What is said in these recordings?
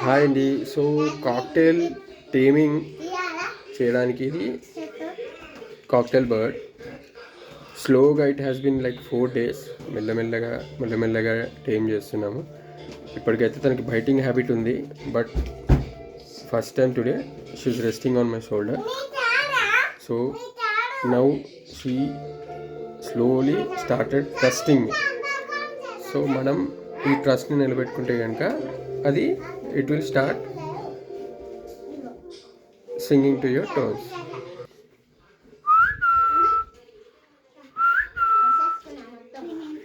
Hi అండి. So cocktail taming చేయడానికి ఇది కాక్టైల్ బర్డ్ స్లోగా it has been like 4 days మెల్లమెల్లగా టేమ్ చేస్తున్నాము. ఇప్పటికైతే తనకి బైటింగ్ హ్యాబిట్ ఉంది, but first time today she's resting on my shoulder. So now she slowly started trusting. So మనం ఈ ట్రస్ట్ని నిలబెట్టుకుంటే కనుక అది it will start singing to your toes.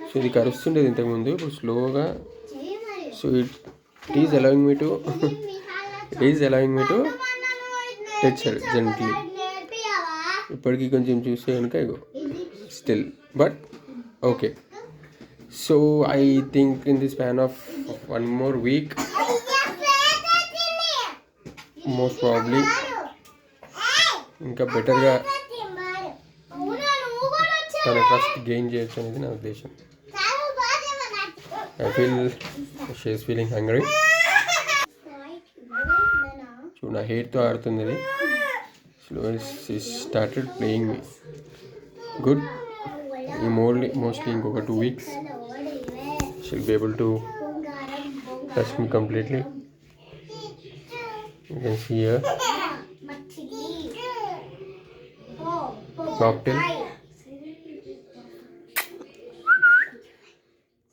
So ఇది కరుస్తుండేది ఇంతకుముందు, ఇప్పుడు స్లోగా. So it is allowing me to touch her gently. ఇప్పటికీ కొంచెం చూస్తే కనుక still, but okay. So I think in the span of 1 more week most probably ఇంకా బెటర్గా తన ట్రస్ట్ గెయిన్ చేయొచ్చు అనేది నా ఉద్దేశం. I feel she is feeling hungry. చూడు, నా హెయిర్తో ఆడుతుంది అది. స్లోలీ స్టార్టెడ్ ప్లేయింగ్ మీ. గుడ్. ఈ మోస్ట్లీ ఇంకొక 2 weeks she'll be able to touch me completely. You can see here cocktail.